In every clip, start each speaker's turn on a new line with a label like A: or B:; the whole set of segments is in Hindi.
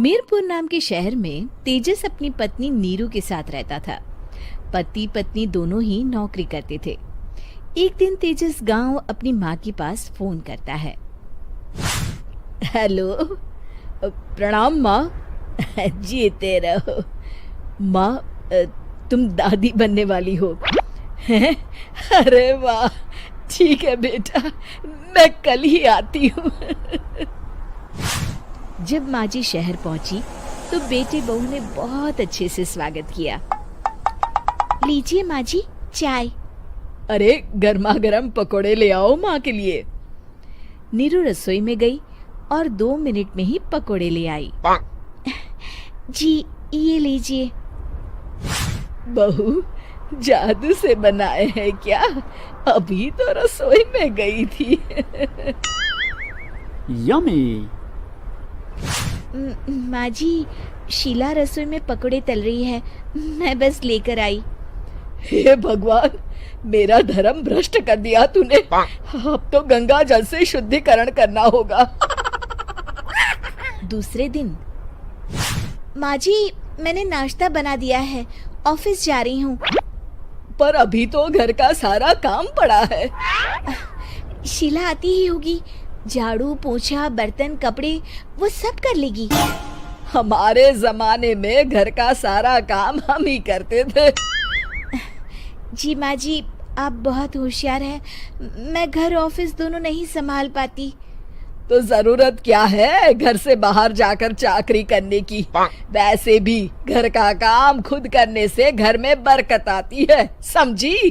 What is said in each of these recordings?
A: मीरपुर नाम के शहर में तेजस अपनी पत्नी नीरू के साथ रहता था। पति पत्नी दोनों ही नौकरी करते थे। एक दिन तेजस गांव अपनी माँ के पास फोन करता है। हेलो, प्रणाम माँ। जीते रहो माँ, तुम दादी बनने वाली हो हैं? अरे वाह, ठीक है बेटा, मैं कल ही आती हूँ। जब माँ जी शहर पहुंची तो बेटे बहू ने बहुत अच्छे से स्वागत किया। लीजिए माँ जी, चाय। अरे गर्मा गर्म पकोड़े ले आओ माँ के लिए। नीरू रसोई में गई और 2 मिनट में ही पकोड़े ले आई। जी ये लीजिए। बहू जादू से बनाए हैं क्या? अभी तो रसोई में गई थी।
B: यम्मी।
A: माँ जी, शीला रसोई में पकोड़े तल रही है, मैं बस लेकर आई। हे भगवान, मेरा धर्म भ्रष्ट कर दिया तूने। अब तो गंगा जल से शुद्धिकरण करना होगा। दूसरे दिन, माँ जी मैंने नाश्ता बना दिया है, ऑफिस जा रही हूँ। पर अभी तो घर का सारा काम पड़ा है। शीला आती ही होगी, झाड़ू पोछा बर्तन कपड़े वो सब कर लेगी। हमारे जमाने में घर का सारा काम हम ही करते थे। जी माँ जी, आप बहुत होशियार हैं, मैं घर ऑफिस दोनों नहीं संभाल पाती। तो जरूरत क्या है घर से बाहर जाकर चाकरी करने की? वैसे भी घर का काम खुद करने से घर में बरकत आती है, समझी?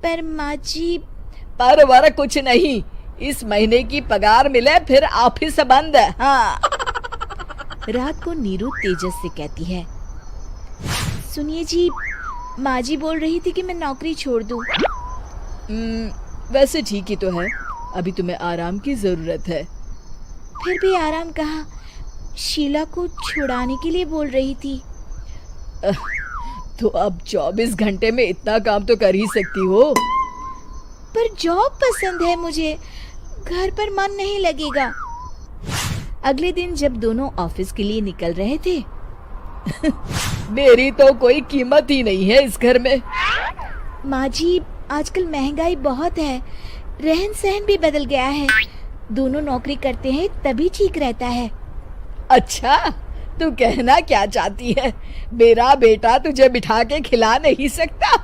A: पर माँ जी। पर वर कुछ नहीं, इस महीने की पगार मिले फिर ऑफिस बंद है। हाँ। रात को नीरू तेजस से कहती है, सुनिए जी, माँ जी बोल रही थी कि मैं नौकरी छोड़ दूं। वैसे ठीक ही तो है, अभी तुम्हें आराम की जरूरत है। फिर भी आराम कहाँ, शीला को छुड़ाने के लिए बोल रही थी। तो अब 24 घंटे में इतना काम तो कर ही सकती हो। पर जॉब पसंद है मुझे, घर पर मन नहीं लगेगा। अगले दिन जब दोनों ऑफिस के लिए निकल रहे थे, मेरी तो कोई कीमत ही नहीं है इस घर में। माँ जी, आजकल महंगाई बहुत है, रहन सहन भी बदल गया है, दोनों नौकरी करते हैं तभी ठीक रहता है। अच्छा, तू कहना क्या चाहती है? मेरा बेटा तुझे बिठा के खिला नहीं सकता?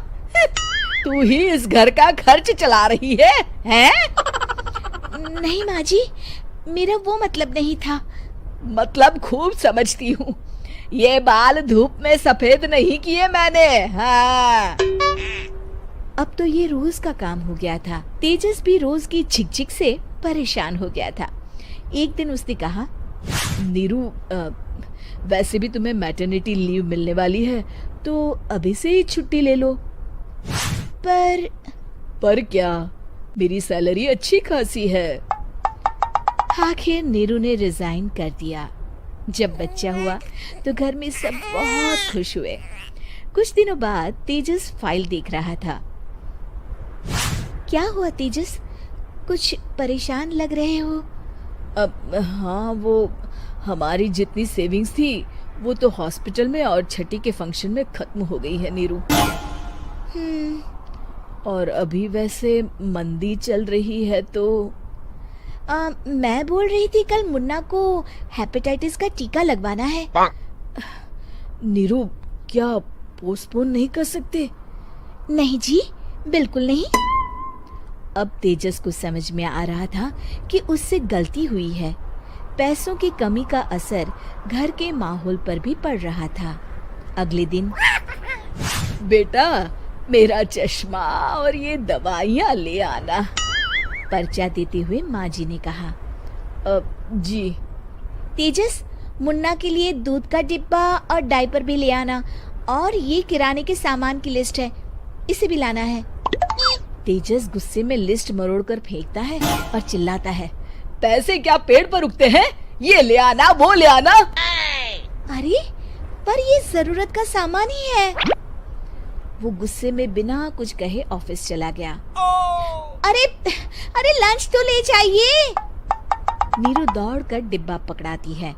A: तू ही इस घर का खर्च चला रही है, हैं? नहीं माँ जी, मेरा वो मतलब नहीं था। मतलब खूब समझती हूँ, ये बाल धूप में सफेद नहीं किए मैंने। हाँ। अब तो ये रोज का काम हो गया था। तेजस भी रोज की झिकझिक से परेशान हो गया था। एक दिन उसने कहा, नीरू, वैसे भी तुम्हें मैटरनिटी लीव मिलने वाली है, तो अभी से ही छुट्टी ले लो। पर क्या, मेरी सैलरी अच्छी खासी है। आखिर नीरू ने रिजाइन कर दिया। जब बच्चा हुआ तो घर में सब बहुत खुश हुए। कुछ दिनों बाद तेजस फाइल देख रहा था। क्या हुआ तेजस, कुछ परेशान लग रहे हो? हाँ, वो हमारी जितनी सेविंग्स थी वो तो हॉस्पिटल में और छठी के फंक्शन में खत्म हो गई है नीरू। और अभी वैसे मंदी चल रही है तो मैं बोल रही थी कल मुन्ना को हेपेटाइटिस का टीका लगवाना है। नीरू, क्या पोस्टपोन नहीं कर सकते? नहीं जी, बिल्कुल नहीं। अब तेजस को समझ में आ रहा था कि उससे गलती हुई है। पैसों की कमी का असर घर के माहौल पर भी पड़ रहा था। अगले दिन, बेटा मेरा चश्मा और ये दवाइयाँ ले आना, पर्चा देते हुए माँ जी ने कहा। जी। तेजस, मुन्ना के लिए दूध का डिब्बा और डायपर भी ले आना, और ये किराने के सामान की लिस्ट है, इसे भी लाना है। तेजस गुस्से में लिस्ट मरोड़कर फेंकता है और चिल्लाता है, पैसे क्या पेड़ पर उगते हैं? ये ले आना, वो ले आना। अरे पर ये जरूरत का सामान ही है। वो गुस्से में बिना कुछ कहे ऑफिस चला गया। अरे लंच तो ले जाइए। नीरू दौड़कर डिब्बा पकड़ाती है।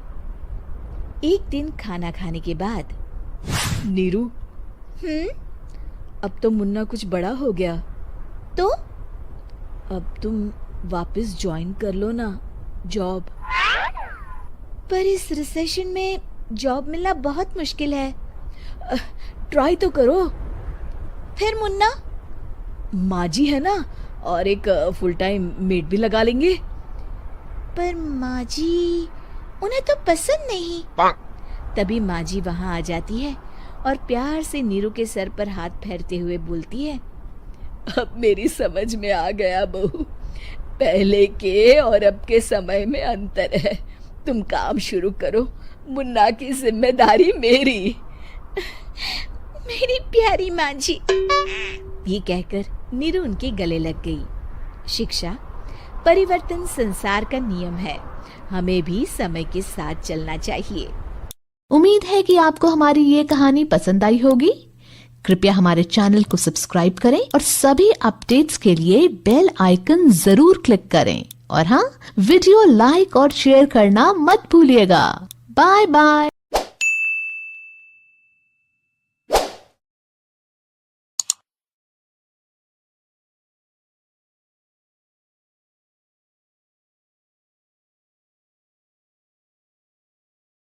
A: एक दिन खाना खाने के बाद, नीरू, अब तो मुन्ना कुछ बड़ा हो गया, तो अब तुम वापस ज्वाइन कर लो ना जॉब। पर इस रिसेशन में जॉब मिलना बहुत मुश्किल है। ट्राई तो करो। फिर मुन्ना, माँ जी है ना, और एक फुल टाइम मेड भी लगा लेंगे। पर माँ जी, उन्हें तो पसंद नहीं। तभी माँ जी वहाँ आ जाती है और प्यार से नीरू के सर पर हाथ फेरते हुए बोलती है, अब मेरी समझ में आ गया बहू, पहले के और अब के समय में अंतर है। तुम काम शुरू करो, मुन्ना की जिम्मेदारी मेरी। मेरी प्यारी माँ जी। ये कहकर नीरू उनके गले लग गई। शिक्षा, परिवर्तन संसार का नियम है, हमें भी समय के साथ चलना चाहिए।
B: उम्मीद है कि आपको हमारी ये कहानी पसंद आई होगी। कृपया हमारे चैनल को सब्सक्राइब करें और सभी अपडेट्स के लिए बेल आइकन जरूर क्लिक करें। और हाँ, वीडियो लाइक और शेयर करना मत भूलिएगा। Bye bye.